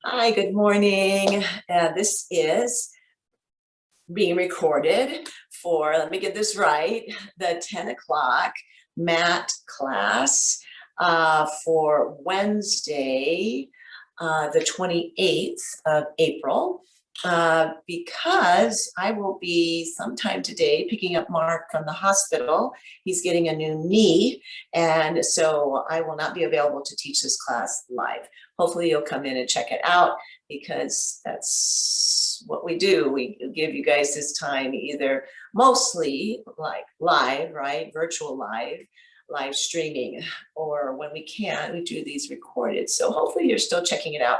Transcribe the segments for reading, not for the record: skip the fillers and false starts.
Hi, good morning. This is being recorded for, let me get this right, the 10 o'clock mat class for Wednesday, the 28th of April. Because I will be sometime today picking up Mark from the hospital. He's getting a new knee, and so I will not be available to teach this class live. Hopefully you'll come in and check it out, because that's what we do. We give you guys this time either mostly like live, right? Virtual live streaming, or when we can, we do these recorded. So hopefully you're still checking it out.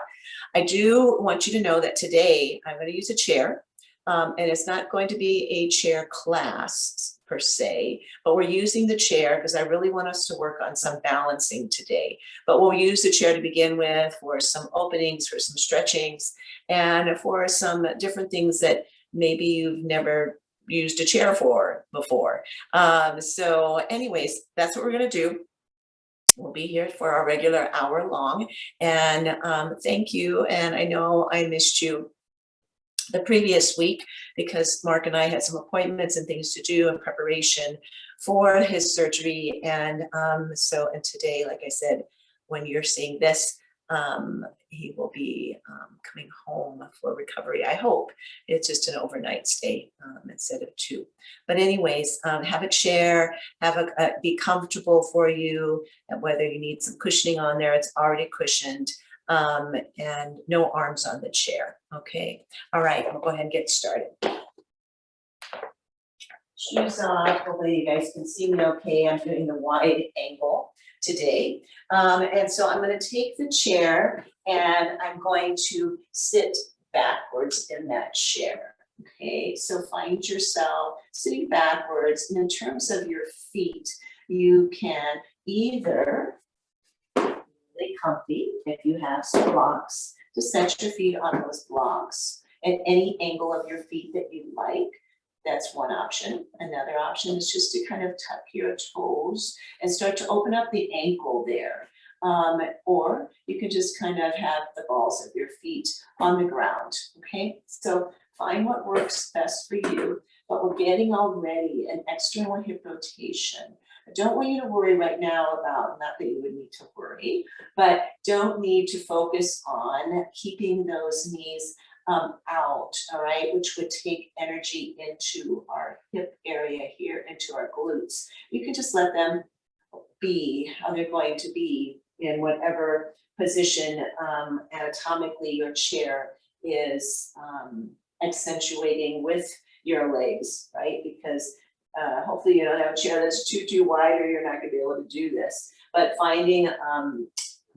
I do want you to know that today I'm going to use a chair, and it's not going to be a chair class per se, but we're using the chair because I really want us to work on some balancing today. But we'll use the chair to begin with for some openings, for some stretchings, and for some different things that maybe you've never used a chair for before. So anyways, that's what we're going to do. We'll be here for our regular hour long, and thank you. And I know I missed you the previous week because Mark and I had some appointments and things to do in preparation for his surgery. And and today, like I said, when you're seeing this, he will be coming home for recovery. I hope it's just an overnight stay instead of 2. But anyways, have a chair, be comfortable for you, and whether you need some cushioning on there, it's already cushioned, and no arms on the chair. Okay. All right, we'll go ahead and get started. Shoes off. Hopefully you guys can see me okay. I'm doing the wide angle today. And so I'm going to take the chair and I'm going to sit backwards in that chair. Okay, so find yourself sitting backwards. And in terms of your feet, you can either really comfy if you have some blocks, to set your feet on those blocks at any angle of your feet that you like. That's one option. Another option is just to kind of tuck your toes and start to open up the ankle there. Or you can just kind of have the balls of your feet on the ground. Okay, so find what works best for you. But we're getting already an external hip rotation. I don't want you to worry right now about, not that you would need to worry, but don't need to focus on keeping those knees out, all right, which would take energy into our hip area here, into our glutes. You can just let them be how they're going to be in whatever position anatomically your chair is accentuating with your legs, right? Because hopefully you don't have a chair that's too wide, or you're not going to be able to do this. But finding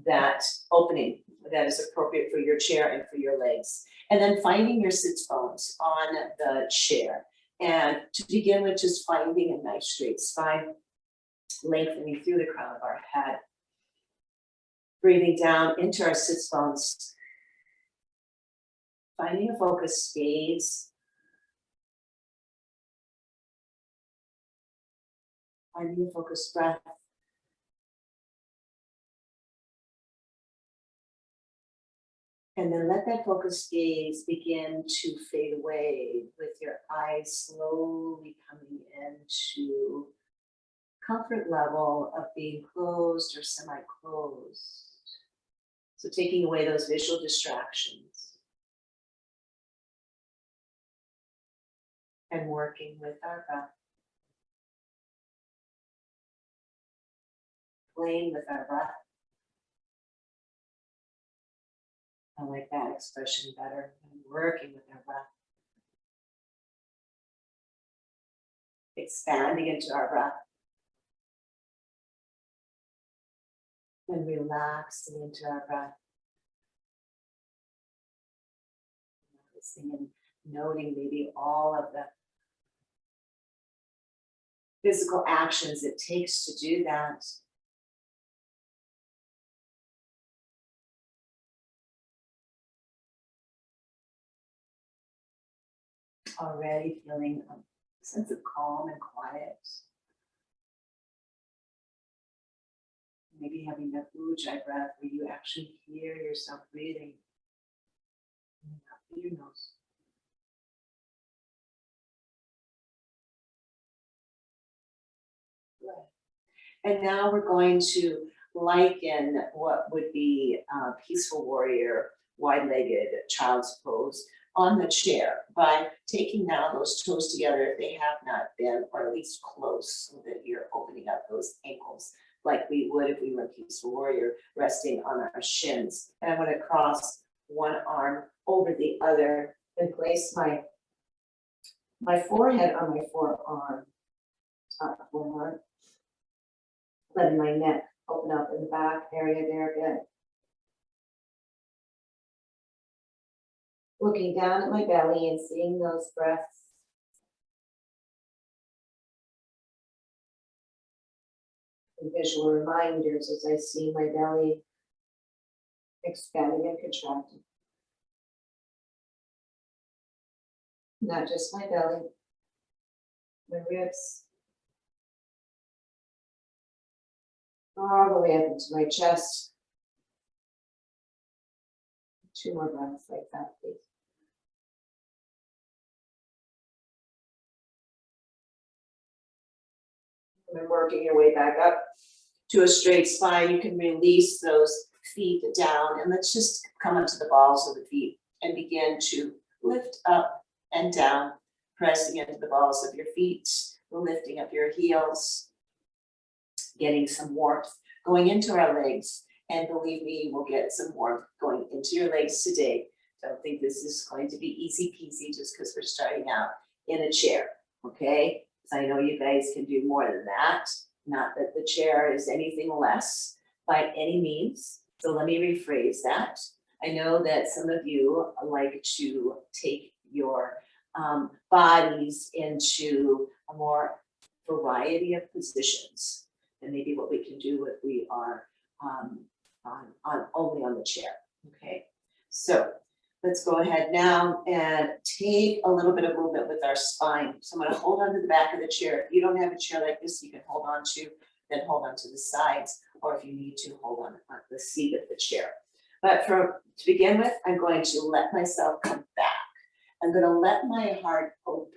that opening that is appropriate for your chair and for your legs. And then finding your sits bones on the chair. And to begin with, just finding a nice straight spine, lengthening through the crown of our head. Breathing down into our sits bones. Finding a focused gaze. Finding a focused breath. And then let that focused gaze begin to fade away, with your eyes slowly coming into comfort level of being closed or semi-closed. So taking away those visual distractions and working with our breath. Playing with our breath. I like that expression better, than working with our breath. Expanding into our breath. And relaxing into our breath. Noticing and noting maybe all of the physical actions it takes to do that. Already feeling a sense of calm and quiet. Maybe having that ujjayi breath where you actually hear yourself breathing your nose. And now we're going to liken what would be peaceful warrior, wide-legged child's pose on the chair by taking now those toes together if they have not been, or at least close, so that you're opening up those ankles like we would if we were peaceful warrior, resting on our shins. And I'm going to cross one arm over the other and place my forehead on my forearm, top forearm. Letting my neck open up in the back area there again. Looking down at my belly and seeing those breaths. And visual reminders as I see my belly expanding and contracting. Not just my belly, my ribs. All the way up into my chest. 2 more breaths like that, please. And then working your way back up to a straight spine, you can release those feet down, and let's just come up to the balls of the feet and begin to lift up and down, pressing into the balls of your feet, lifting up your heels, getting some warmth going into our legs. And believe me, we'll get some warmth going into your legs today. Don't think this is going to be easy peasy just because we're starting out in a chair, okay? Because I know you guys can do more than that. Not that the chair is anything less by any means. So let me rephrase that. I know that some of you like to take your bodies into a more variety of positions. And maybe what we can do if we are only on the chair, okay? So let's go ahead now and take a little bit of movement with our spine. So I'm gonna hold on to the back of the chair. If you don't have a chair like this, you can hold on to, then hold on to the sides, or if you need to, hold on the seat of the chair. But to begin with, I'm going to let myself come back. I'm gonna let my heart open.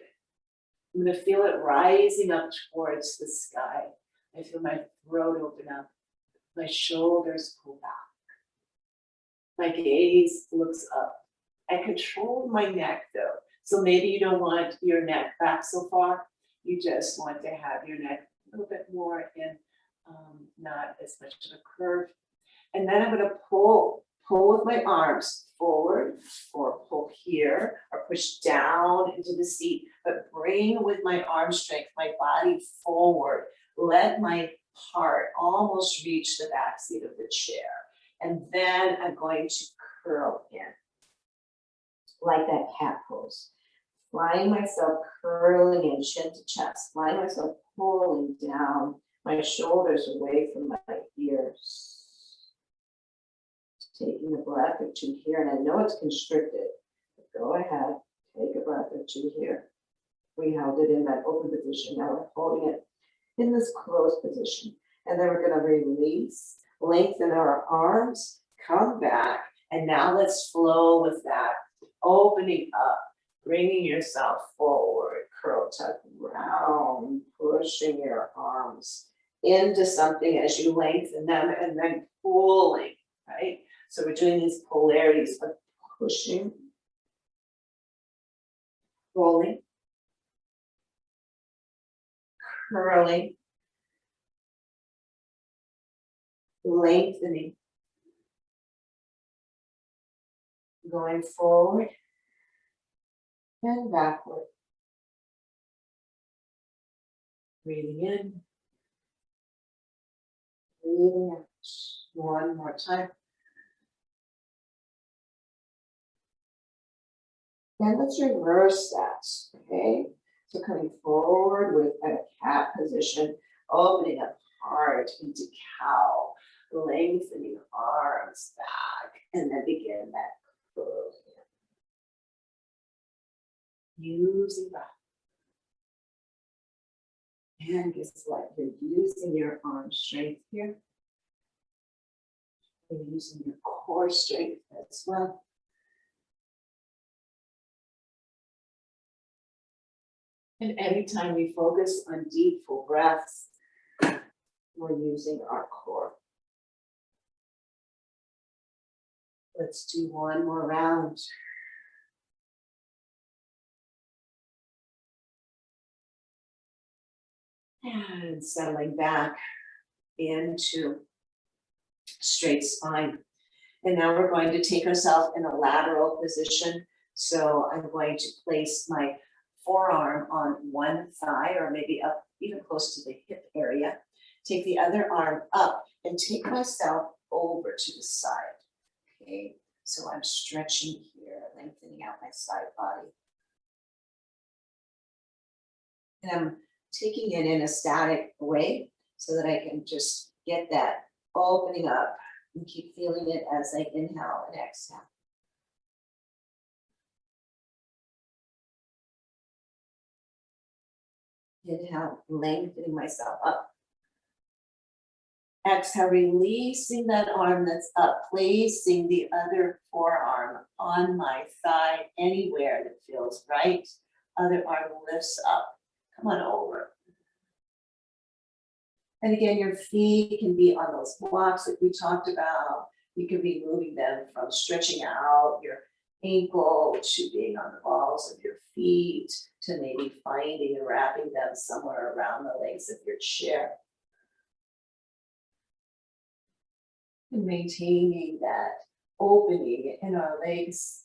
I'm gonna feel it rising up towards the sky. I feel my throat open up, my shoulders pull back. My gaze looks up. I control my neck though. So maybe you don't want your neck back so far. You just want to have your neck a little bit more in, not as much of a curve. And then I'm gonna pull with my arms forward, or pull here, or push down into the seat, but bring with my arm strength, my body forward. Let my heart almost reach the back seat of the chair. And then I'm going to curl in, like that cat pose. Flying myself, curling in, chin to chest. Flying myself, pulling down my shoulders away from my ears. Taking a breath or two here, and I know it's constricted, but go ahead, take a breath or two here. We held it in that open position, now we're holding it in this closed position. And then we're gonna release, lengthen our arms, come back, and now let's flow with that. Opening up, bringing yourself forward, curl, tuck, round, pushing your arms into something as you lengthen them, and then pulling, right? So we're doing these polarities of pushing, rolling, curling, lengthening, going forward and backward. Breathing in, breathing out. One more time. And let's reverse that, okay? So coming forward with a cat position, opening up heart into cow, lengthening arms back, and then begin that curl here. Using that. And just like you're using your arm strength here. You're using your core strength as well. And anytime we focus on deep, full breaths, we're using our core. Let's do one more round. And settling back into straight spine. And now we're going to take ourselves in a lateral position. So I'm going to place my forearm on one thigh or maybe up even close to the hip area. Take the other arm up and take myself over to the side. Okay, so I'm stretching here, lengthening out my side body. And I'm taking it in a static way so that I can just get that opening up and keep feeling it as I inhale and exhale. Inhale, lengthening myself up. Exhale, releasing that arm that's up, placing the other forearm on my thigh, anywhere that feels right. Other arm lifts up. Come on over. And again, your feet can be on those blocks that we talked about. You can be moving them from stretching out your ankle to being on the balls of your feet to maybe finding and wrapping them somewhere around the legs of your chair. And maintaining that opening in our legs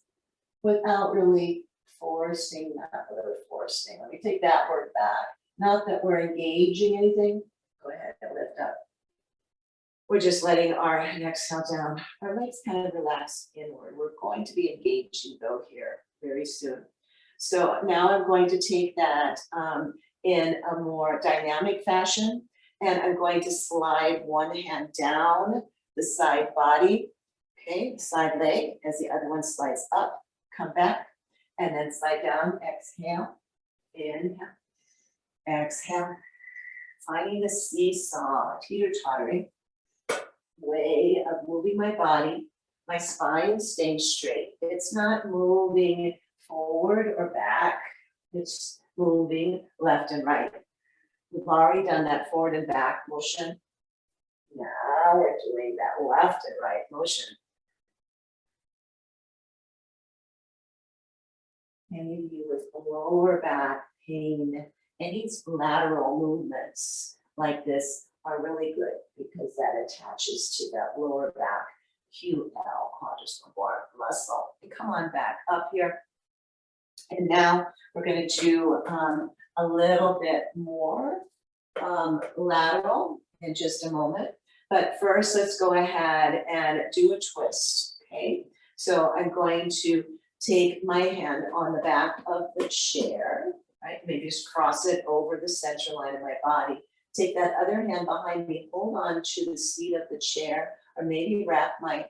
without really forcing that word forcing. Let me take that word back. Not that we're engaging anything. Go ahead and lift up. We're just letting our exhale down. Our legs kind of relax inward. We're going to be engaging though here very soon. So now I'm going to take that in a more dynamic fashion, and I'm going to slide one hand down the side body, okay, the side leg, as the other one slides up, come back, and then slide down, exhale, inhale, exhale, finding the seesaw, teeter-tottering way of moving my body, my spine staying straight. It's not moving forward or back, it's moving left and right. We've already done that forward and back motion. Now we're doing that left and right motion. Any of you with lower back pain, any lateral movements like this are really good because that attaches to that lower back QL, quadratus lumbar muscle. And come on back up here. And now we're going to do a little bit more lateral in just a moment. But first, let's go ahead and do a twist, okay? So I'm going to take my hand on the back of the chair, right? Maybe just cross it over the center line of my body. Take that other hand behind me, hold on to the seat of the chair, or maybe wrap my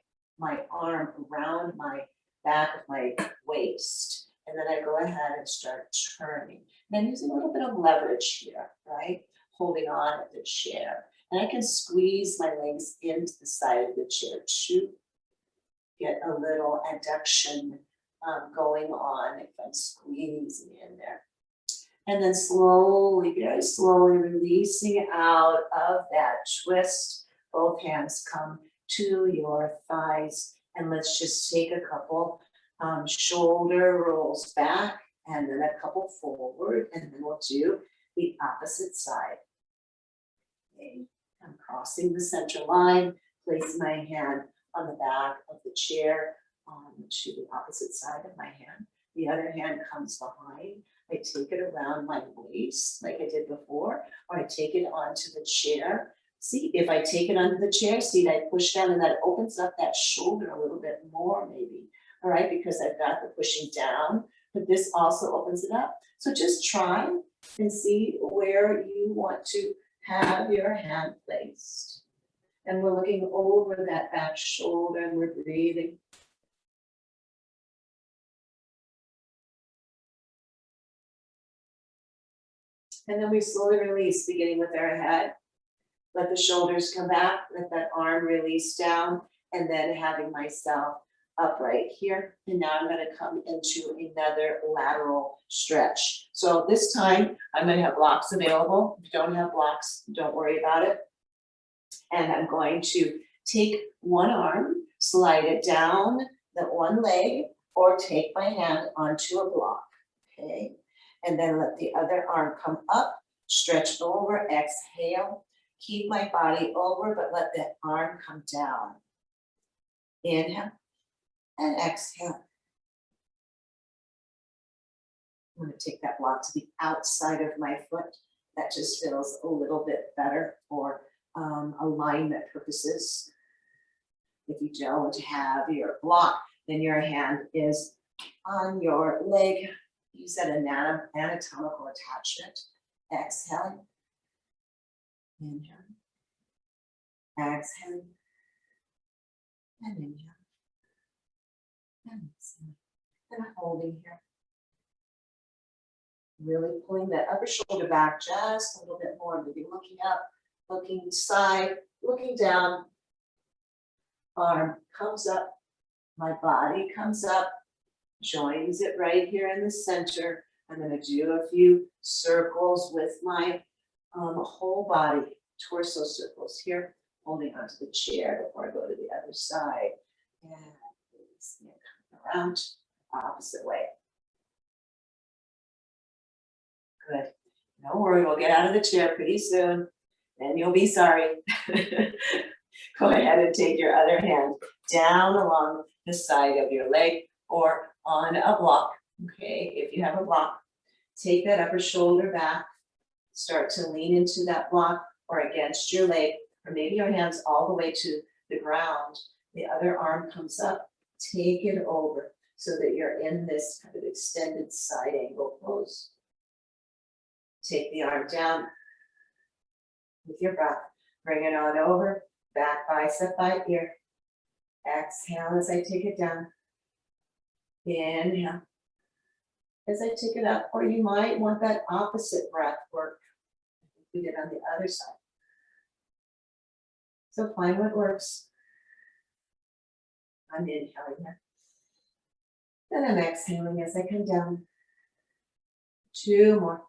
arm around my back of my waist. And then I go ahead and start turning. And I'm using a little bit of leverage here, right? Holding on at the chair. And I can squeeze my legs into the side of the chair to get a little adduction going on if I'm squeezing in there. And then slowly, very slowly releasing out of that twist. Both hands come to your thighs. And let's just take a couple shoulder rolls back and then a couple forward. And then we'll do the opposite side. Okay. I'm crossing the center line, place my hand on the back of the chair to the opposite side of my hand. The other hand comes behind. I take it around my waist like I did before, or I take it onto the chair. See, if I take it onto the chair, see that I push down and that opens up that shoulder a little bit more maybe, all right, because I've got the pushing down, but this also opens it up. So just try and see where you want to have your hand placed. And we're looking over that back shoulder and we're breathing. And then we slowly release, beginning with our head. Let the shoulders come back, let that arm release down, and then having myself upright here. And now I'm gonna come into another lateral stretch. So this time I'm gonna have blocks available. If you don't have blocks, don't worry about it. And I'm going to take one arm, slide it down the one leg, or take my hand onto a block, okay? And then let the other arm come up, stretch over, exhale. Keep my body over, but let that arm come down. Inhale and exhale. I'm going to take that block to the outside of my foot. That just feels a little bit better for alignment purposes. If you don't have your block, then your hand is on your leg. Use that anatomical attachment. Exhale. Inhale. Exhale. And inhale. And exhale. And holding here. Really pulling that upper shoulder back just a little bit more. Maybe looking up, looking side, looking down. Arm comes up. My body comes up. Joins it right here in the center. I'm going to do a few circles with my whole body, torso circles here, holding onto the chair before I go to the other side. And come around opposite way. Good. Don't worry, we'll get out of the chair pretty soon. Then you'll be sorry. Go ahead and take your other hand down along the side of your leg or on a block. Okay, if you have a block, take that upper shoulder back. Start to lean into that block or against your leg, or maybe your hands all the way to the ground. The other arm comes up. Take it over so that you're in this kind of extended side angle pose. Take the arm down with your breath. Bring it on over, back bicep by ear. Exhale as I take it down. Inhale as I take it up, or you might want that opposite breath work. We did on the other side. So find what works. I'm inhaling here. Then I'm exhaling as I come down. 2 more.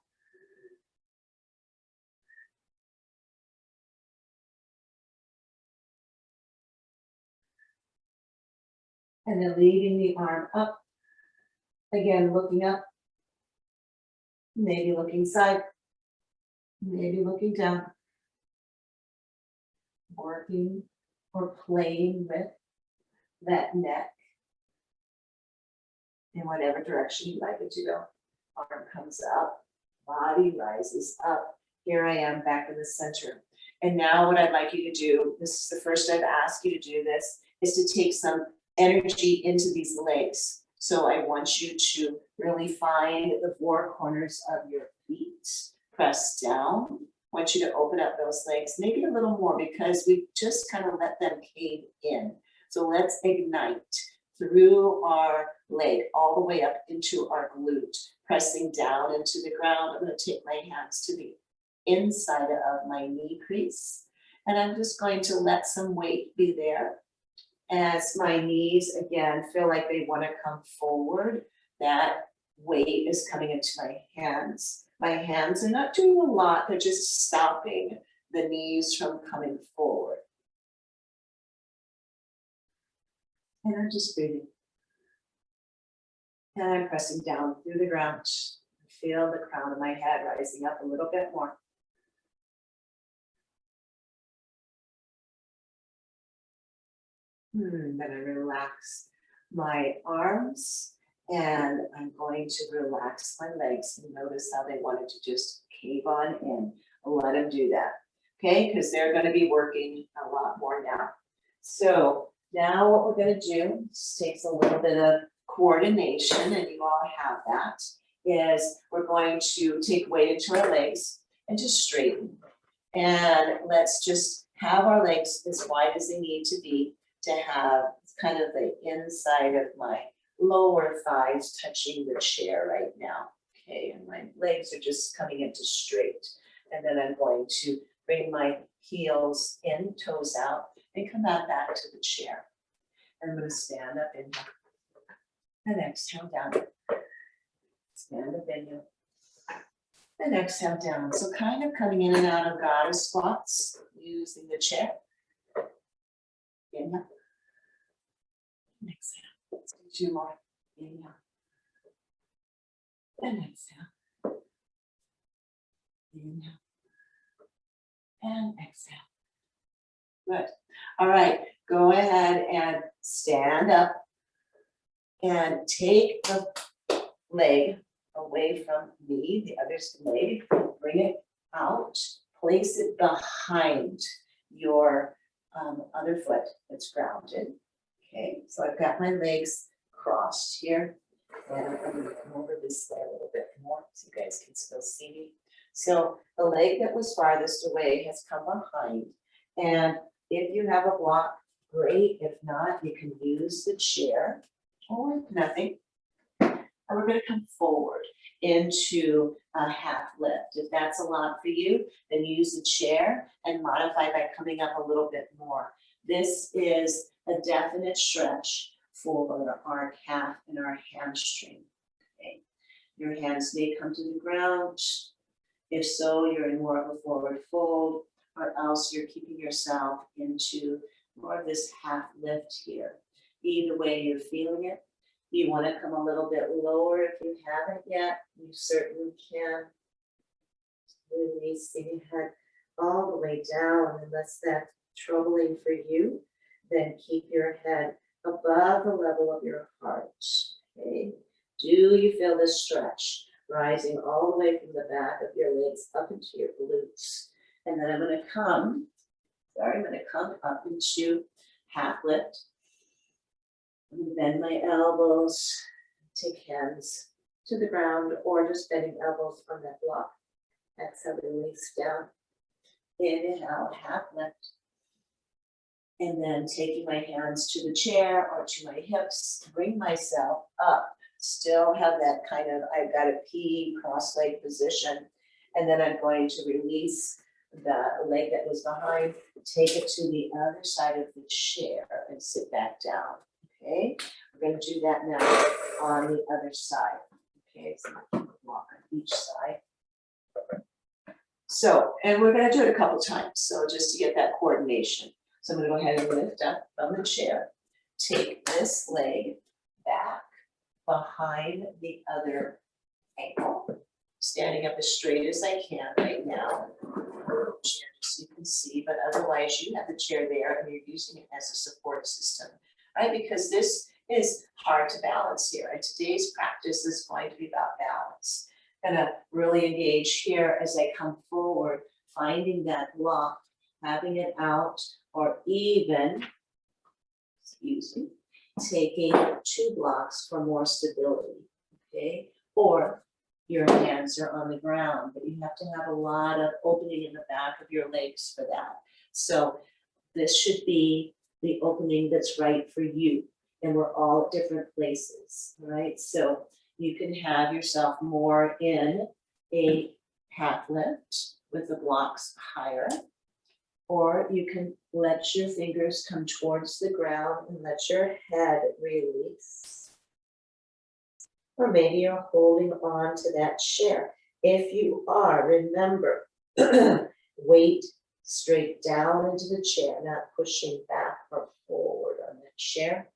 And then leading the arm up. Again, looking up. Maybe looking side. Maybe looking down. Working or playing with that neck in whatever direction you'd like it to go. Arm comes up, body rises up. Here I am back in the center. And now what I'd like you to do, this is the first I've asked you to do this, is to take some energy into these legs. So I want you to really find the 4 corners of your feet, press down. I want you to open up those legs, maybe a little more because we just kind of let them cave in. So let's ignite through our leg all the way up into our glute, pressing down into the ground. I'm going to take my hands to the inside of my knee crease, and I'm just going to let some weight be there. As my knees, again, feel like they want to come forward, that weight is coming into my hands. My hands are not doing a lot, they're just stopping the knees from coming forward. And I'm just breathing. And I'm pressing down through the ground. Feel the crown of my head rising up a little bit more. Then I relax my arms and I'm going to relax my legs and notice how they wanted to just cave on in. Let them do that, okay? Because they're going to be working a lot more now. So now what we're going to do, this takes a little bit of coordination and you all have that, is we're going to take weight into our legs and just straighten. And let's just have our legs as wide as they need to be to have kind of the inside of my lower thighs touching the chair right now. Okay, and my legs are just coming into straight. And then I'm going to bring my heels in, toes out, and come back to the chair. And I'm gonna stand up, inhale. And exhale down. Stand up, inhale. And exhale down. So kind of coming in and out of goddess squats using the chair. Inhale. And exhale. Let's do 2 more. Inhale. And exhale. Inhale. And exhale. Good. All right. Go ahead and stand up and take the leg away from me, the other leg, bring it out, place it behind your other foot that's grounded. Okay, so I've got my legs crossed here, and I'm gonna come over this way a little bit more so you guys can still see me. So the leg that was farthest away has come behind, and if you have a block, great. If not, you can use the chair or nothing. And we're going to come forward into a half lift. If that's a lot for you, then use the chair and modify by coming up a little bit more. This is a definite stretch for our calf and our hamstring. Okay. Your hands may come to the ground. If so, you're in more of a forward fold, or else you're keeping yourself into more of this half lift here. Either way, you're feeling it. You want to come a little bit lower if you haven't yet, you certainly can. Releasing your head all the way down, unless that's troubling for you, then keep your head above the level of your heart. Okay. Do you feel this stretch rising all the way from the back of your legs up into your glutes? And then I'm going to come up into half lift. I'm going to bend my elbows, take hands to the ground, or just bending elbows on that block. Exhale, release down. Inhale, half lift. And then taking my hands to the chair or to my hips, bring myself up. Still have that kind of, I've got a P cross-leg position. And then I'm going to release the leg that was behind, take it to the other side of the chair and sit back down. Okay, we're going to do that now on the other side. Okay, so I'm going to walk on each side. So, and we're going to do it a couple times. So just to get that coordination. So I'm going to go ahead and lift up from the chair, take this leg back behind the other ankle, standing up as straight as I can right now. Chair so you can see, but otherwise you have the chair there and you're using it as a support system. Right, because this is hard to balance here, and today's practice is going to be about balance. Gonna really engage here as I come forward, finding that block, having it out, or even, taking 2 blocks for more stability, okay? Or your hands are on the ground, but you have to have a lot of opening in the back of your legs for that. So this should be the opening that's right for you. And we're all at different places, right? So you can have yourself more in a half lift with the blocks higher, or you can let your fingers come towards the ground and let your head release. Or maybe you're holding on to that chair. If you are, remember, weight straight down into the chair, not pushing back or forward on that chair.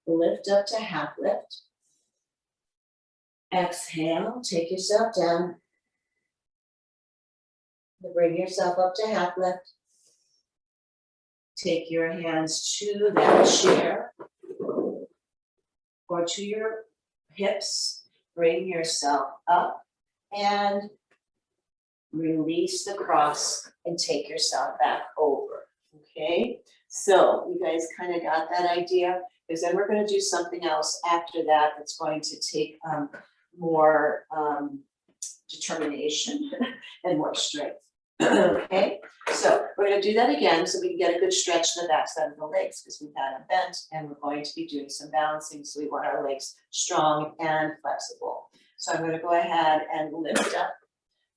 Lift up to half lift. Exhale, take yourself down. Bring yourself up to half lift. Take your hands to that chair or to your hips. Bring yourself up and release the cross and take yourself back over. Okay, so you guys kind of got that idea, because then we're going to do something else after that that's going to take more determination and more strength. Okay, so we're going to do that again so we can get a good stretch in the backside of the legs, because we've got them bent and we're going to be doing some balancing, so we want our legs strong and flexible. So I'm going to go ahead and lift up,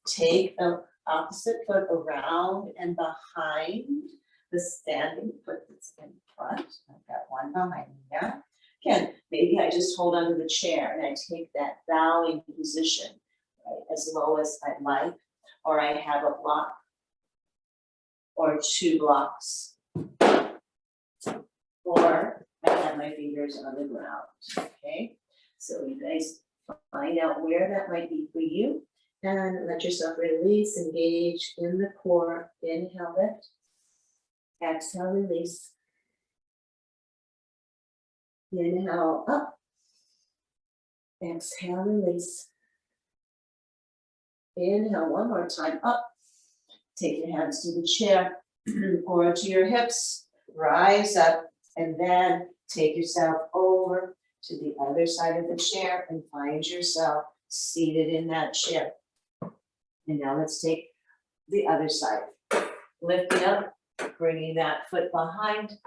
take the opposite foot around and behind the standing foot that's in front. I've got one behind me now. Again, maybe I just hold onto the chair and I take that bowing position, right, as low as I'd like, or I have a block or 2 blocks, or I have my fingers on the ground, okay? So you guys find out where that might be for you and let yourself release, engage in the core. Inhale, lift. Exhale, release. Inhale, up. Exhale, release. Inhale, one more time, up. Take your hands to the chair or to your hips. Rise up and then take yourself over to the other side of the chair and find yourself seated in that chair. And now let's take the other side. Lifting up, bringing that foot behind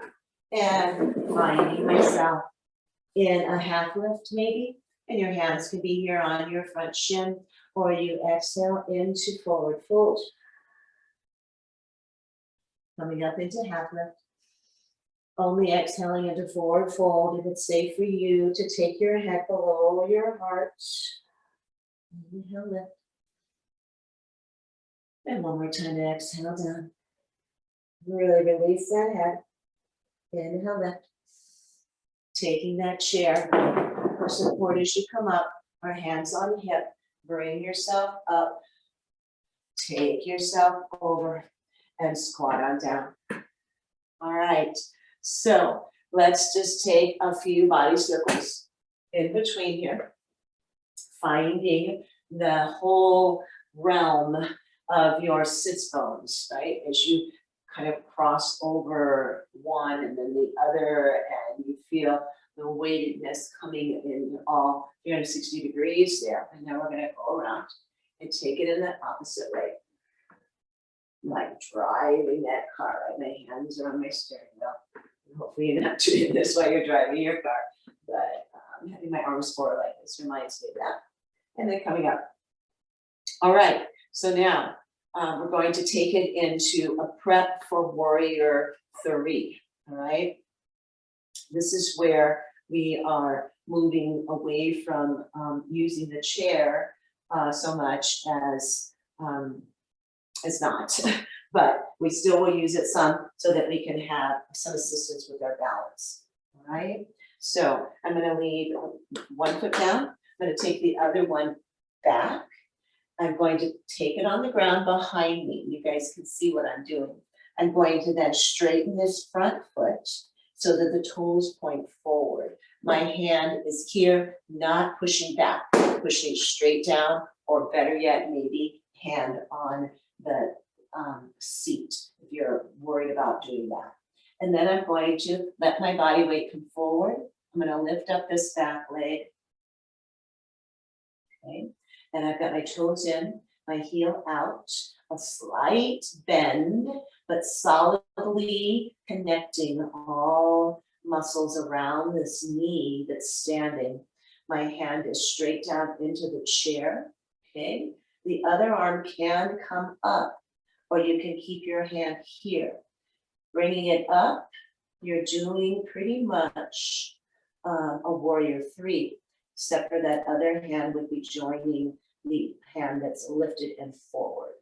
and finding myself in a half lift maybe. And your hands could be here on your front shin, or you exhale into forward fold. Coming up into half lift. Only exhaling into forward fold if it's safe for you to take your head below your heart. Inhale, lift. And one more time, exhale down. Really release that head. Inhale, lift. Taking that chair for support as you come up, our hands on hip. Bring yourself up. Take yourself over and squat on down. All right, so let's just take a few body circles in between here, finding the whole realm of your sits bones, right? As you kind of cross over one and then the other, and you feel the weightedness coming in all 360 degrees there. And now we're gonna go around and take it in the opposite way. Like driving that car, right? My hands are on my steering wheel. And hopefully you're not doing this while you're driving your car, but having my arms forward like this reminds me of that. And then coming up. All right, so now we're going to take it into a prep for warrior 3, all right? This is where we are moving away from using the chair so much as not, but we still will use it some so that we can have some assistance with our balance, all right? So I'm gonna leave one foot down, I'm gonna take the other one back. I'm going to take it on the ground behind me. You guys can see what I'm doing. I'm going to then straighten this front foot so that the toes point forward. My hand is here, not pushing back, pushing straight down, or better yet, maybe hand on the seat if you're worried about doing that. And then I'm going to let my body weight come forward. I'm going to lift up this back leg. Okay. And I've got my toes in, my heel out, a slight bend, but solidly connecting all muscles around this knee that's standing. My hand is straight down into the chair, okay? The other arm can come up, or you can keep your hand here. Bringing it up, you're doing pretty much a warrior 3, except for that other hand would be joining the hand that's lifted and forward,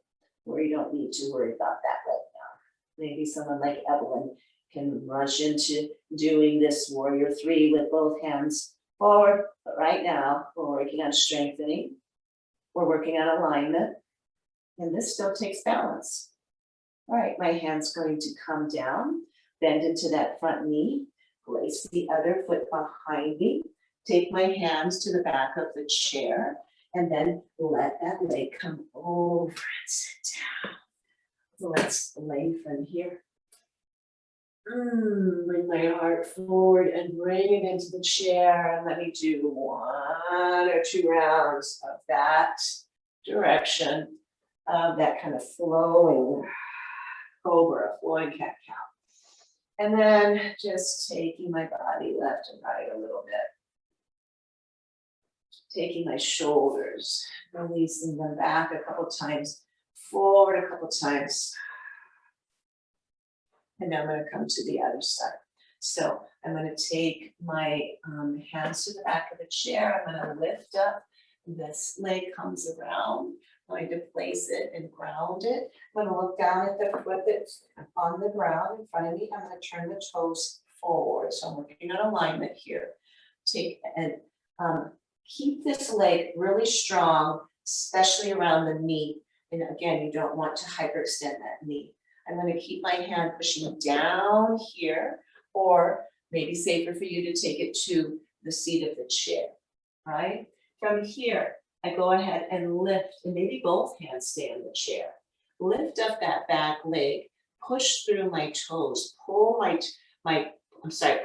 where you don't need to worry about that right now. Maybe someone like Evelyn can rush into doing this warrior 3 with both hands forward, but right now we're working on strengthening, we're working on alignment, and this still takes balance. All right, my hand's going to come down, bend into that front knee, place the other foot behind me, take my hands to the back of the chair, and then let that leg come over and sit down. So let's lengthen here. Bring my heart forward and bring it into the chair, and let me do 1 or 2 rounds of that direction, of that kind of flowing cobra, flowing cat cow. And then just taking my body left and right a little bit. Taking my shoulders, releasing them back a couple times, forward a couple times. And now I'm gonna come to the other side. So I'm gonna take my hands to the back of the chair. I'm gonna lift up. This leg comes around. I'm going to place it and ground it. I'm gonna look down at the foot that's on the ground in front of me. I'm gonna turn the toes forward. So I'm working on alignment here. Take and keep this leg really strong, especially around the knee. And again, you don't want to hyperextend that knee. I'm gonna keep my hand pushing down here, or maybe safer for you to take it to the seat of the chair, right? From here, I go ahead and lift, and maybe both hands stay on the chair. Lift up that back leg, push through my toes, pull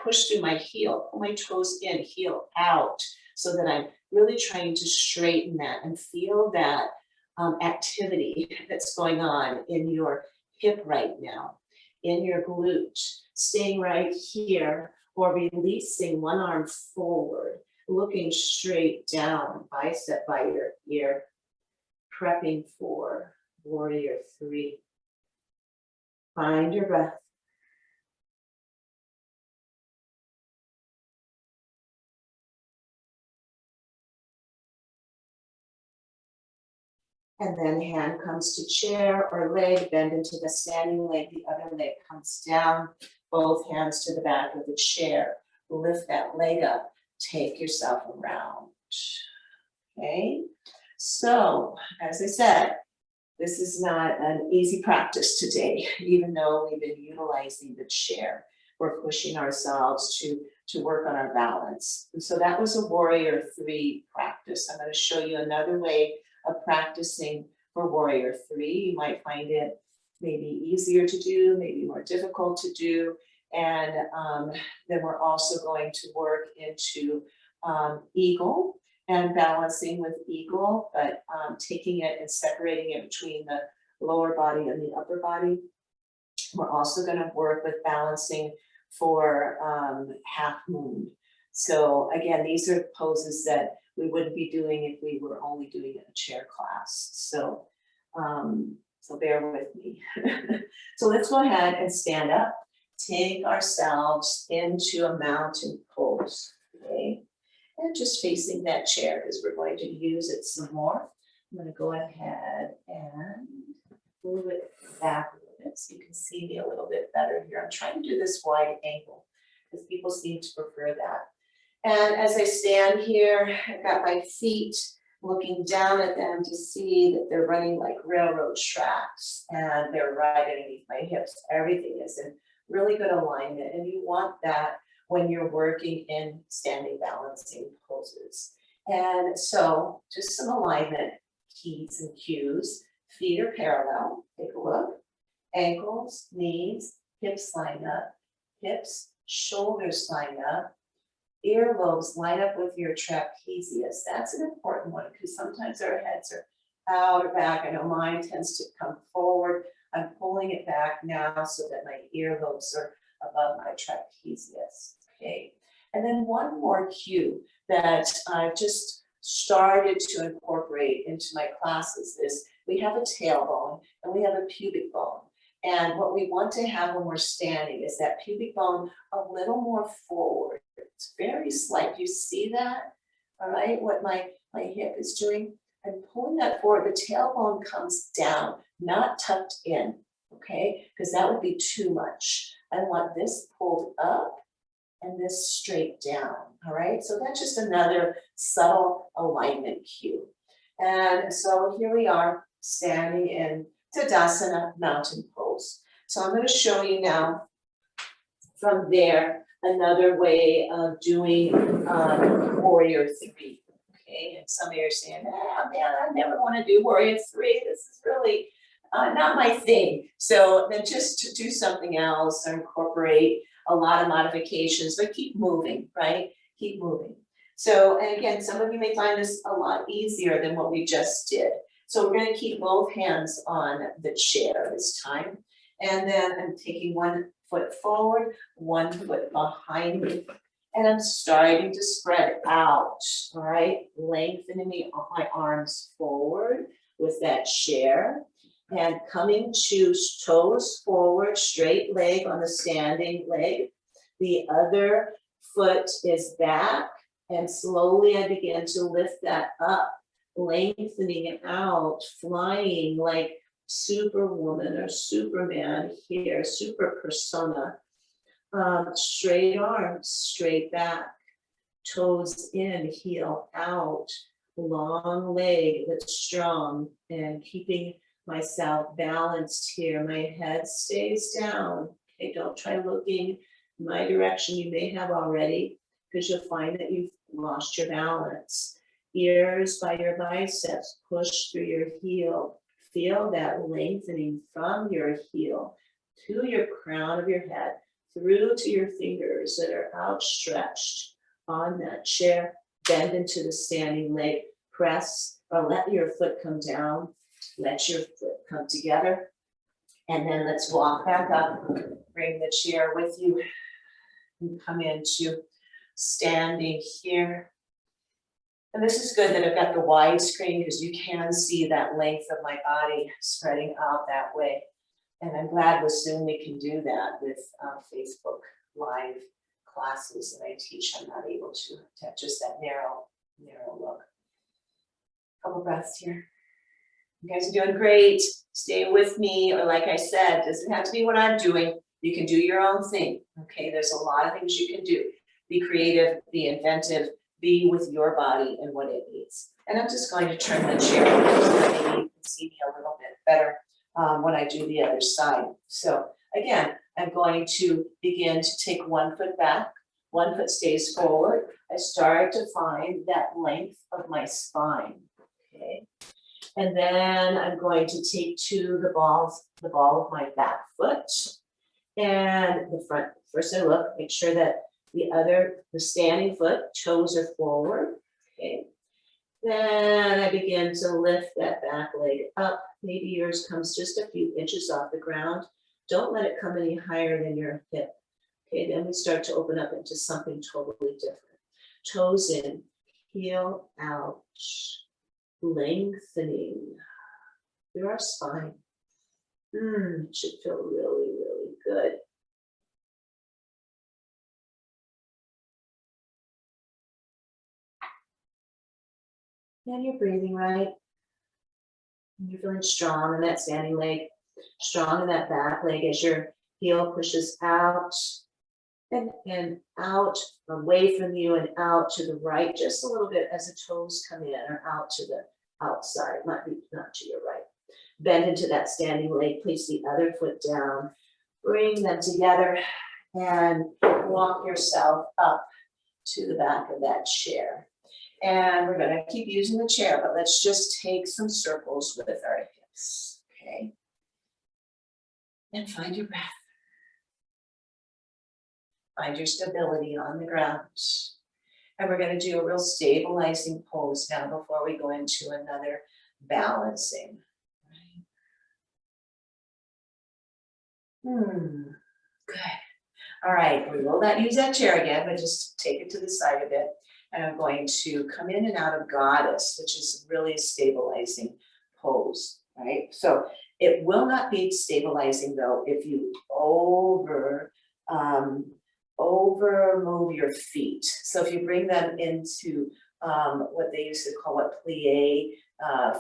push through my heel, pull my toes in, heel out, so that I'm really trying to straighten that and feel that activity that's going on in your hip right now, in your glute, staying right here, or releasing one arm forward, looking straight down, bicep by your ear, prepping for warrior 3. Find your breath. And then hand comes to chair or leg, bend into the standing leg, the other leg comes down, both hands to the back of the chair. Lift that leg up, take yourself around. Okay, so as I said, this is not an easy practice today, even though we've been utilizing the chair. We're pushing ourselves to work on our balance. And so that was a warrior 3 practice. I'm going to show you another way of practicing for warrior 3. You might find it maybe easier to do, maybe more difficult to do. And then we're also going to work into eagle and balancing with eagle, but taking it and separating it between the lower body and the upper body. We're also going to work with balancing for half moon. So again, these are poses that we wouldn't be doing if we were only doing a chair class. So, so bear with me. So let's go ahead and stand up. Take ourselves into a mountain pose, okay? And just facing that chair because we're going to use it some more. I'm going to go ahead and move it back a little bit so you can see me a little bit better here. I'm trying to do this wide angle because people seem to prefer that. And as I stand here, I've got my feet looking down at them to see that they're running like railroad tracks and they're right underneath my hips. Everything is in really good alignment, and you want that when you're working in standing balancing poses. And so just some alignment keys and cues. Feet are parallel, take a look. Ankles, knees, hips line up, hips, shoulders line up, earlobes line up with your trapezius. That's an important one because sometimes our heads are out or back. I know mine tends to come forward. I'm pulling it back now so that my earlobes are above my trapezius, okay? And then one more cue that I've just started to incorporate into my classes is we have a tailbone and we have a pubic bone. And what we want to have when we're standing is that pubic bone a little more forward. It's very slight. You see that? All right, what my hip is doing? I'm pulling that forward. The tailbone comes down, not tucked in, okay? Because that would be too much. I want this pulled up and this straight down, all right? So that's just another subtle alignment cue. And so here we are standing in Tadasana mountain pose. So I'm going to show you now from there another way of doing warrior 3. Okay, and some of you are saying, oh, man, I never want to do warrior 3. This is really not my thing. So then just to do something else or incorporate a lot of modifications, but keep moving, right? Keep moving. So, and again, some of you may find this a lot easier than what we just did. So we're going to keep both hands on the chair this time. And then I'm taking one foot forward, one foot behind me. And I'm starting to spread out, all right? Lengthening my arms forward with that chair. And coming to toes forward, straight leg on the standing leg. The other foot is back, and slowly I begin to lift that up, lengthening it out, flying like Superwoman or Superman here, super persona. Straight arms, straight back, toes in, heel out, long leg that's strong, and keeping myself balanced here. My head stays down. Okay, don't try looking my direction. You may have already, because you'll find that you've lost your balance. Ears by your biceps, push through your heel. Feel that lengthening from your heel to your crown of your head, through to your fingers that are outstretched on that chair. Bend into the standing leg. Press or let your foot come down. Let your foot come together. And then let's walk back up. Bring the chair with you. And come into standing here. And this is good that I've got the wide screen because you can see that length of my body spreading out that way. And I'm glad with Zoom we can do that with Facebook Live classes that I teach. I'm not able to have just that narrow look. Couple breaths here. You guys are doing great. Stay with me, or like I said, doesn't have to be what I'm doing. You can do your own thing, okay? There's a lot of things you can do. Be creative, be inventive, be with your body and what it needs. And I'm just going to turn the chair so that maybe you can see me a little bit better when I do the other side. So again, I'm going to begin to take one foot back, one foot stays forward. I start to find that length of my spine, okay? And then I'm going to take the ball of my back foot and the front. First I look, make sure that the standing foot, toes are forward, okay? Then I begin to lift that back leg up. Maybe yours comes just a few inches off the ground. Don't let it come any higher than your hip. Okay, then we start to open up into something totally different. Toes in, heel out, lengthening through our spine. It should feel really, really good. And you're breathing right. And you're feeling strong in that standing leg, strong in that back leg as your heel pushes out and out, away from you and out to the right, just a little bit as the toes come in, or out to the outside, might be not to your right. Bend into that standing leg, place the other foot down, bring them together, and walk yourself up to the back of that chair. And we're going to keep using the chair, but let's just take some circles with our hips, okay? And find your breath. Find your stability on the ground. And we're going to do a real stabilizing pose now before we go into another balancing. Good. All right, we will not use that chair again, but just take it to the side a bit. And I'm going to come in and out of Goddess, which is really a stabilizing pose, right? So it will not be stabilizing though if you over move your feet. So if you bring them into what they used to call a plie,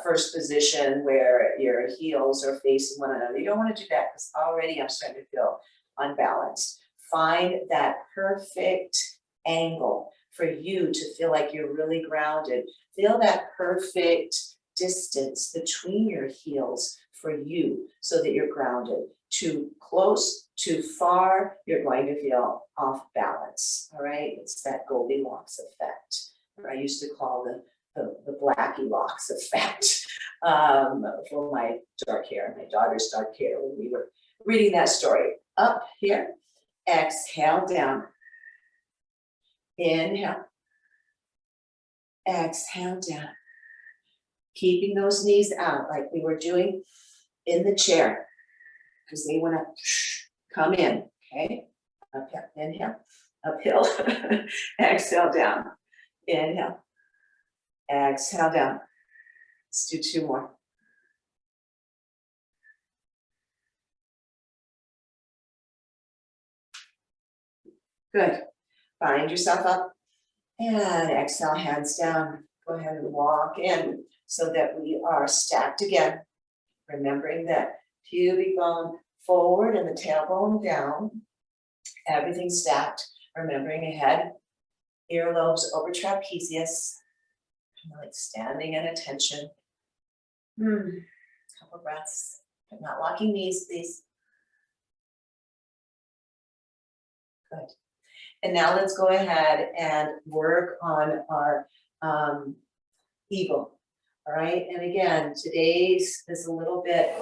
first position where your heels are facing one another. You don't want to do that because already I'm starting to feel unbalanced. Find that perfect angle for you to feel like you're really grounded. Feel that perfect distance between your heels for you so that you're grounded. Too close, too far, you're going to feel off balance, all right? It's that Goldilocks effect, or I used to call the Blackylocks effect for my dark hair, my daughter's dark hair when we were reading that story. Up here, exhale down. Inhale, exhale down. Keeping those knees out like we were doing in the chair, because they want to come in, okay? Uphill, inhale, uphill, exhale down, inhale, exhale down. Let's do two more. Good. Bind yourself up and exhale, hands down. Go ahead and walk in so that we are stacked again. Remembering that pubic bone forward and the tailbone down. Everything stacked. Remembering ahead, earlobes over trapezius. Kind of like standing at attention. Couple breaths, but not locking knees, please. Good. And now let's go ahead and work on our eagle. All right, and again, today's is a little bit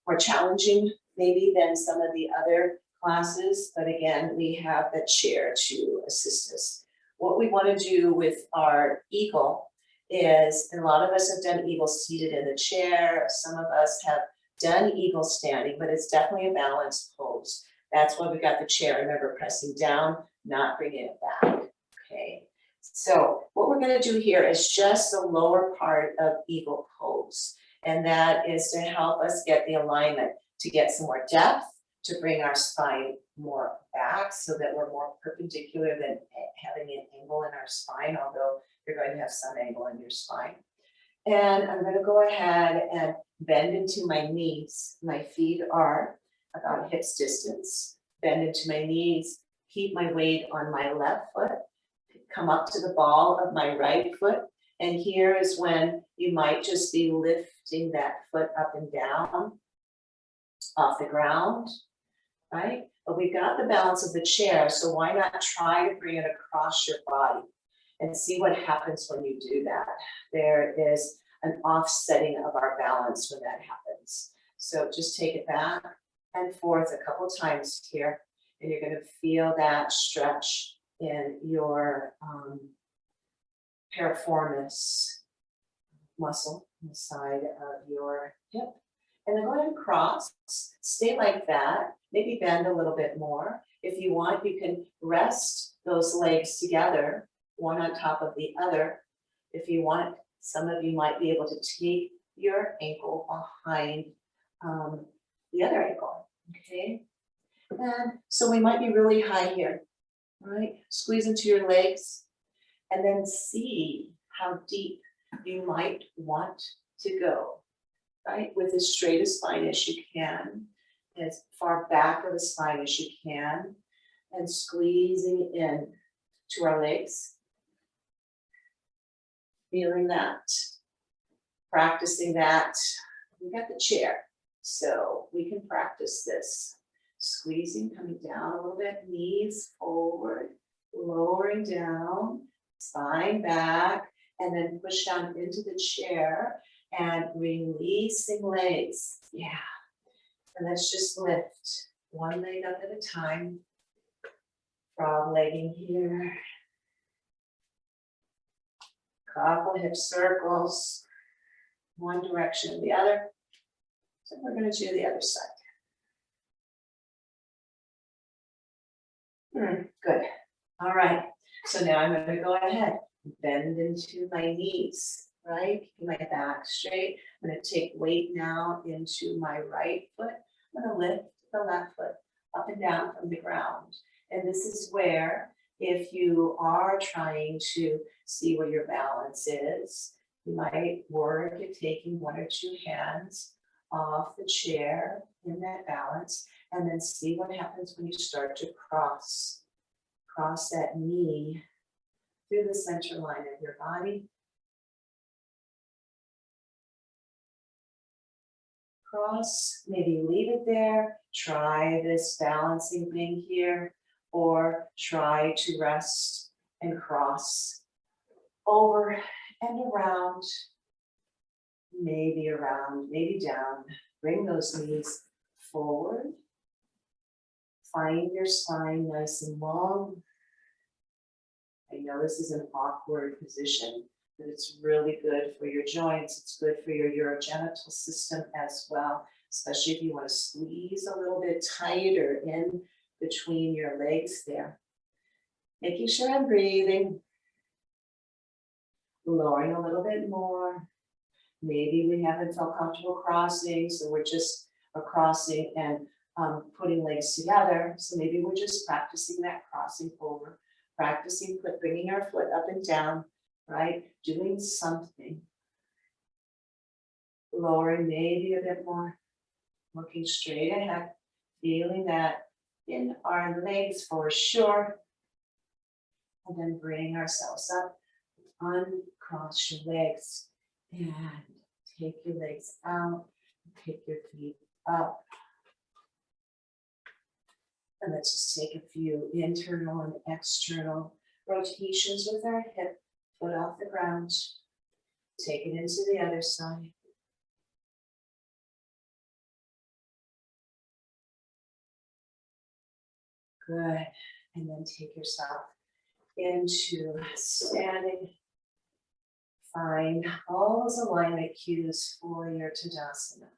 more challenging maybe than some of the other classes, but again, we have the chair to assist us. What we want to do with our eagle is, and a lot of us have done eagle seated in the chair, some of us have done eagle standing, but it's definitely a balanced pose. That's why we got the chair. Remember, pressing down, not bringing it back, okay? So what we're gonna do here is just the lower part of eagle pose. And that is to help us get the alignment, to get some more depth, to bring our spine more back so that we're more perpendicular than having an angle in our spine, although you're going to have some angle in your spine. And I'm gonna go ahead and bend into my knees. My feet are about hips distance. Bend into my knees, keep my weight on my left foot, come up to the ball of my right foot. And here is when you might just be lifting that foot up and down off the ground, right? But we got the balance of the chair, so why not try to bring it across your body and see what happens when you do that. There is an offsetting of our balance when that happens. So just take it back and forth a couple times here, and you're going to feel that stretch in your piriformis muscle on the side of your hip. And then go ahead and cross, stay like that, maybe bend a little bit more. If you want, you can rest those legs together, one on top of the other. If you want, some of you might be able to take your ankle behind the other ankle, okay? And so we might be really high here, right? Squeeze into your legs and then see how deep you might want to go, right? With as straight a spine as you can, as far back of the spine as you can, and squeezing in to our legs. Feeling that, practicing that. We got the chair, so we can practice this. Squeezing, coming down a little bit, knees forward, lowering down, spine back, and then push down into the chair and releasing legs. Yeah. And let's just lift one leg up at a time. Frog legging here. Couple hip circles, one direction or the other. So we're going to do the other side. Good. All right. So now I'm going to go ahead, bend into my knees, right? Keep my back straight. I'm going to take weight now into my right foot. I'm going to lift the left foot up and down from the ground. And this is where, if you are trying to see where your balance is, you might work at taking one or two hands off the chair in that balance, and then see what happens when you start to cross that knee through the center line of your body. Cross, maybe leave it there, try this balancing thing here, or try to rest and cross over and around, maybe down. Bring those knees forward. Find your spine nice and long. I know this is an awkward position, but it's really good for your joints. It's good for your urogenital system as well, especially if you want to squeeze a little bit tighter in between your legs there. Making sure I'm breathing. Lowering a little bit more. Maybe we haven't felt comfortable crossing, so we're just crossing and putting legs together. So maybe we're just practicing that crossing over, practicing bringing our foot up and down, right? Doing something. Lowering maybe a bit more, looking straight ahead, feeling that in our legs for sure. And then bring ourselves up, uncross your legs, and take your legs out, pick your feet up. And let's just take a few internal and external rotations with our hip, foot off the ground. Take it into the other side. Good. And then take yourself into standing. Find all those alignment cues for your Tadasana.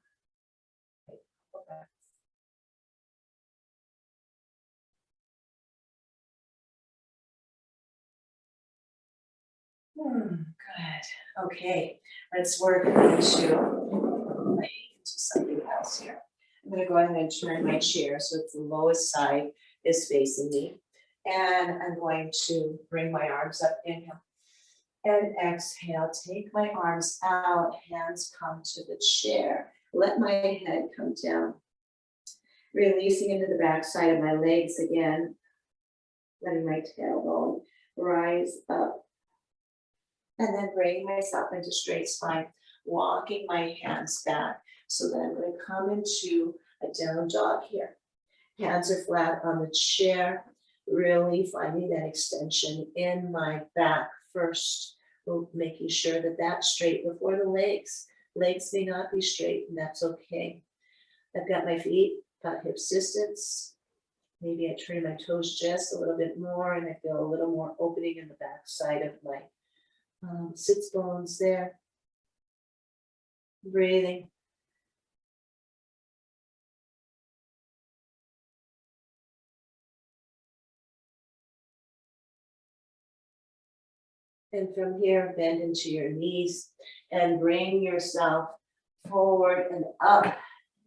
Good. Okay, let's work into something else here. I'm going to go ahead and turn my chair so it's the lowest side is facing me. And I'm going to bring my arms up, inhale. And exhale, take my arms out, hands come to the chair. Let my head come down. Releasing into the back side of my legs again. Letting my tailbone rise up. And then bringing myself into straight spine, walking my hands back so that I'm going to come into a down dog here. Hands are flat on the chair, really finding that extension in my back first, making sure that that's straight before the legs. Legs may not be straight, and that's okay. I've got my feet about hips distance. Maybe I turn my toes just a little bit more, and I feel a little more opening in the back side of my sits bones there. Breathing. And from here, bend into your knees and bring yourself forward and up.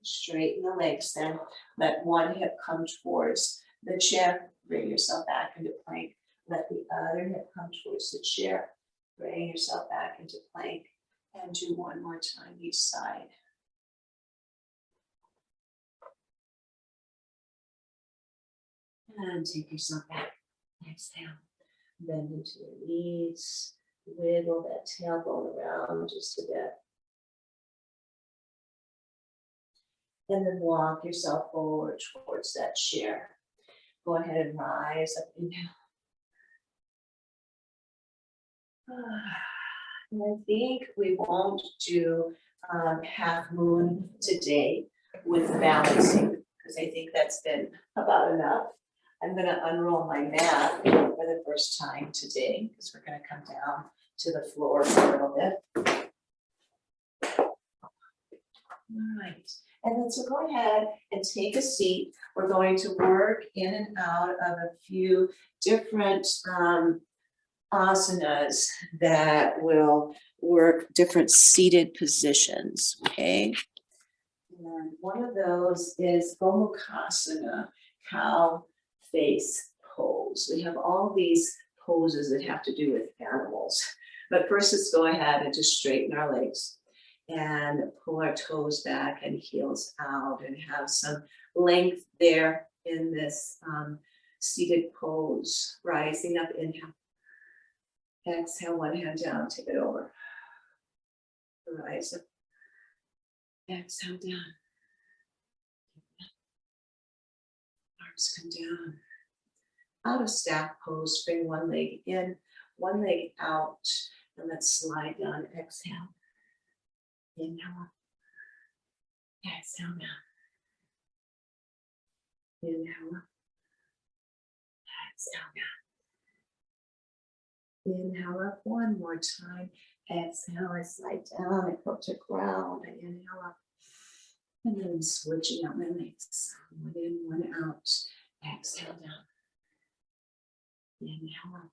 Straighten the legs then. Let one hip come towards the chair. Bring yourself back into plank. Let the other hip come towards the chair. Bring yourself back into plank. And do one more time each side. And take yourself back. Exhale. Bend into your knees. Wiggle that tailbone around just a bit. And then walk yourself forward towards that chair. Go ahead and rise up. Inhale. And I think we won't do half moon today with balancing, because I think that's been about enough. I'm going to unroll my mat for the first time today, because we're going to come down to the floor for a little bit. All right. And then so go ahead and take a seat. We're going to work in and out of a few different asanas that will work different seated positions, okay? And one of those is Gomukhasana, cow face pose. We have all these poses that have to do with animals. But first, let's go ahead and just straighten our legs and pull our toes back and heels out and have some length there in this seated pose. Rising up, inhale. Exhale, one hand down, take it over. Rise up. Exhale, down. Arms come down. Out of staff pose, bring one leg in, one leg out, and let's slide down. Exhale. Inhale. Exhale down. Inhale. Exhale down. Inhale up one more time. Exhale, I slide down, I go to ground, I inhale up. And then I'm switching out my legs. One in, one out. Exhale down. Inhale up.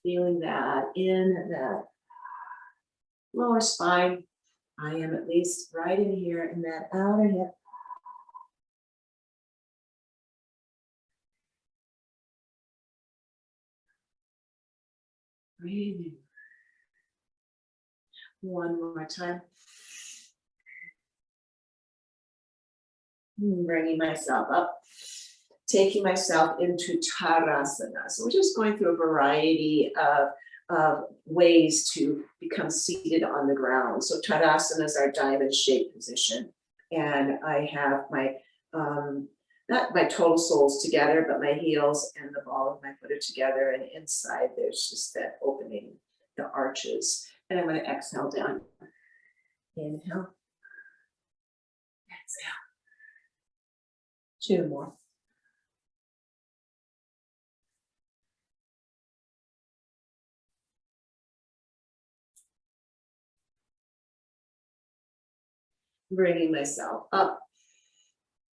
Feeling that in that lower spine. I am at least right in here in that outer hip. Breathing. One more time. Bringing myself up, taking myself into Tadasana. So we're just going through a variety of ways to become seated on the ground. So Tadasana is our diamond shaped position. And I have my, not my total soles together, but my heels and the ball of my foot are together. And inside there's just that opening, the arches. And I'm going to exhale down. Inhale. Exhale. 2 more. Bringing myself up.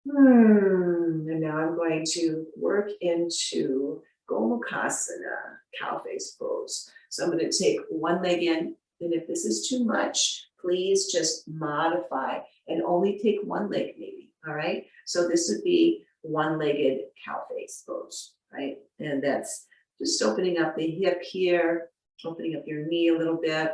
And now I'm going to work into Gomukhasana, cow face pose. So I'm going to take one leg in, and if this is too much, please just modify and only take one leg maybe, all right? So this would be one-legged cow face pose, right? And that's just opening up the hip here, opening up your knee a little bit.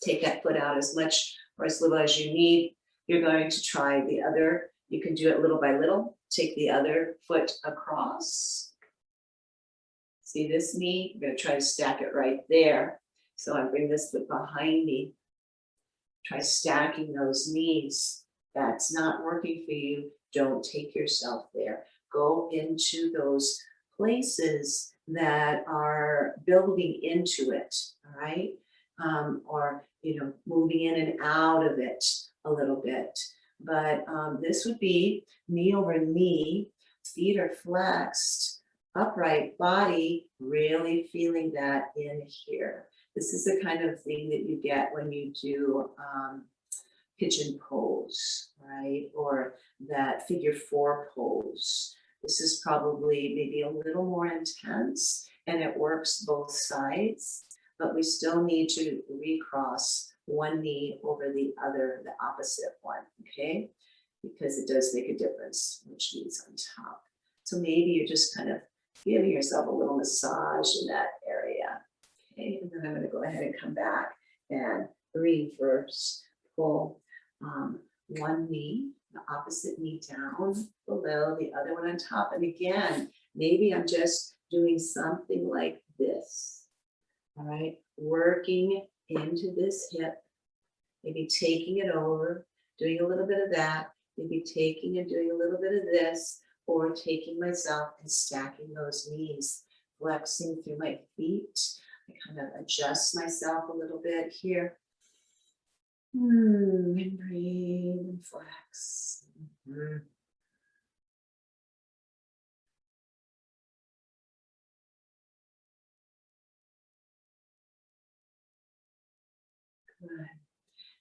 Take that foot out as much or as little as you need. You're going to try the other. You can do it little by little. Take the other foot across. See this knee? I'm going to try to stack it right there. So I bring this foot behind me. Try stacking those knees. That's not working for you. Don't take yourself there. Go into those places that are building into it, all right? Or, moving in and out of it a little bit. But this would be knee over knee, feet are flexed, upright body, really feeling that in here. This is the kind of thing that you get when you do pigeon pose, right? Or that figure 4 pose. This is probably maybe a little more intense and it works both sides, but we still need to recross one knee over the other, the opposite one, okay? Because it does make a difference which knee's on top. So maybe you're just kind of giving yourself a little massage in that area, okay? And then I'm gonna go ahead and come back and reverse, pull one knee, the opposite knee down below, the other one on top. And again, maybe I'm just doing something like this, all right? Working into this hip, maybe taking it over, doing a little bit of that, maybe taking and doing a little bit of this, or taking myself and stacking those knees, flexing through my feet. I kind of adjust myself a little bit here. And breathe and flex. Good.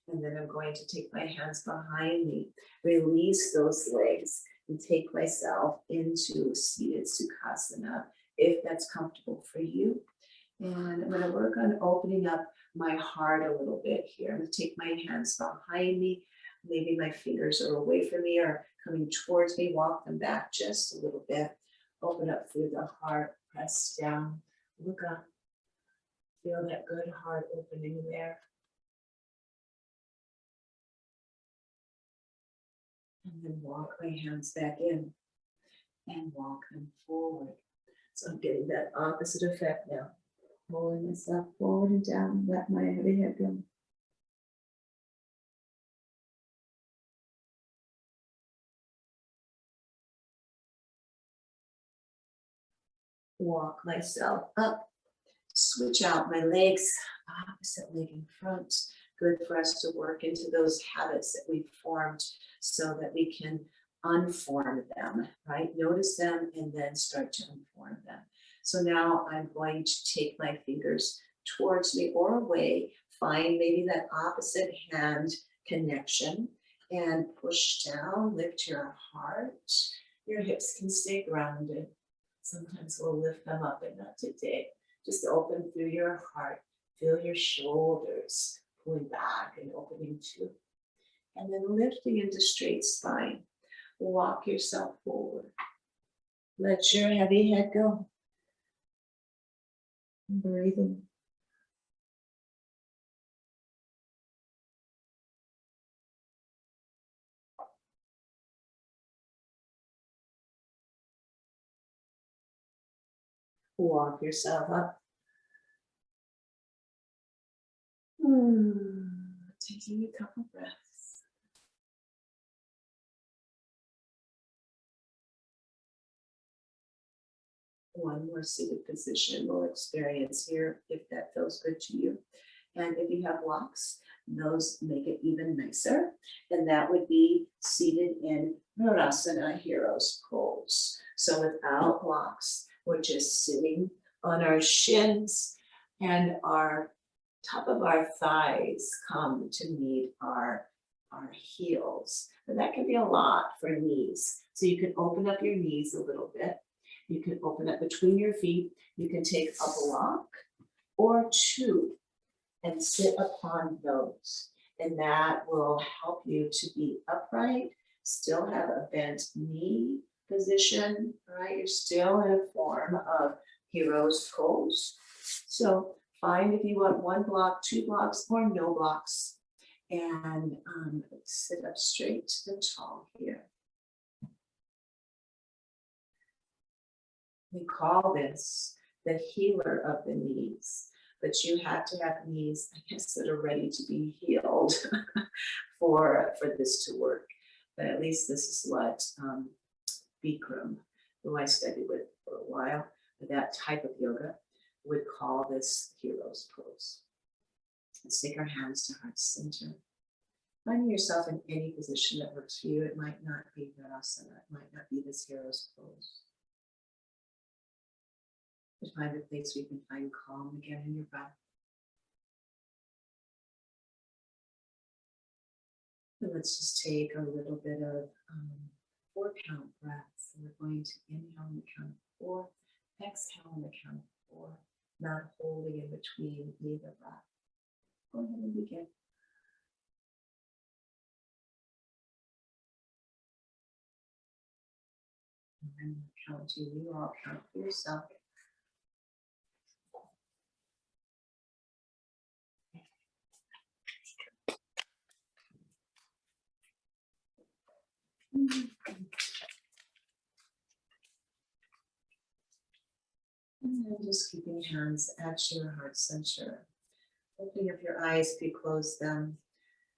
And then I'm going to take my hands behind me, release those legs, and take myself into seated Sukhasana, if that's comfortable for you. And I'm going to work on opening up my heart a little bit here. I'm going to take my hands behind me. Maybe my fingers are away from me or coming towards me. Walk them back just a little bit. Open up through the heart. Press down. Look up. Feel that good heart opening there. And then walk my hands back in and walk them forward. So I'm getting that opposite effect now. Pulling myself forward and down, let my heavy head go. Walk myself up, switch out my legs, opposite leg in front. Good for us to work into those habits that we've formed so that we can unform them, right? Notice them and then start to unform them. So now I'm going to take my fingers towards me or away, find maybe that opposite hand connection and push down, lift your heart. Your hips can stay grounded. Sometimes we'll lift them up, but not today. Just open through your heart, feel your shoulders pulling back and opening too. And then lifting into straight spine. Walk yourself forward. Let your heavy head go. Breathing. Walk yourself up. Taking a couple breaths. One more seated position we'll experience here if that feels good to you. And if you have blocks, those make it even nicer. And that would be seated in Virasana Hero's Pose. So without blocks, we're just sitting on our shins and our top of our thighs come to meet our heels. And that can be a lot for knees. So you can open up your knees a little bit. You can open up between your feet. You can take a block or two and sit upon those. And that will help you to be upright, still have a bent knee position, right? You're still in a form of hero's pose. So find if you want one block, two blocks, or no blocks. And sit up straight and tall here. We call this the healer of the knees, but you have to have knees, I guess, that are ready to be healed for this to work. But at least this is what Bikram, who I studied with for a while, that type of yoga, would call this hero's pose. Let's take our hands to heart center. Finding yourself in any position that works for you. It might not be Virasana, it might not be this hero's pose. But find a place where you can find calm again in your breath. And let's just take a little bit of 4-count breaths. So we're going to inhale on the count of 4, exhale on the count of 4, not holding in between either breath. Go ahead and begin. And I'm counting, you all count for yourself. And then just keeping hands at your heart center. Opening up your eyes if you close them.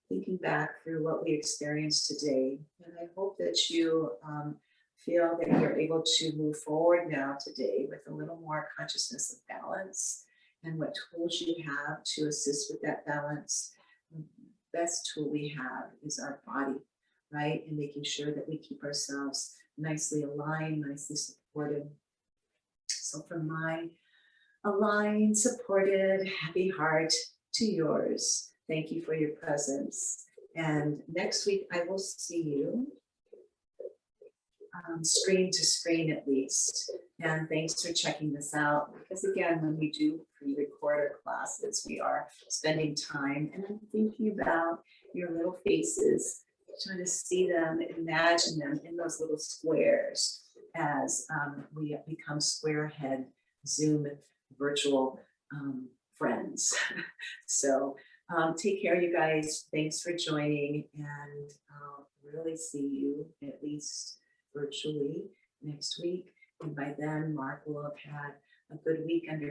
Thinking back through what we experienced today. And I hope that you feel that you're able to move forward now today with a little more consciousness of balance and what tools you have to assist with that balance. The best tool we have is our body, right? And making sure that we keep ourselves nicely aligned, nicely supported. So from my aligned, supported, happy heart to yours, thank you for your presence. And next week, I will see you screen to screen at least. And thanks for checking this out. Because again, when we do pre-record our classes, we are spending time and I'm thinking about your little faces, trying to see them, imagine them in those little squares as we become square head Zoom virtual friends. So take care, you guys. Thanks for joining, and I'll really see you at least virtually next week. And by then, Mark will have had a good week under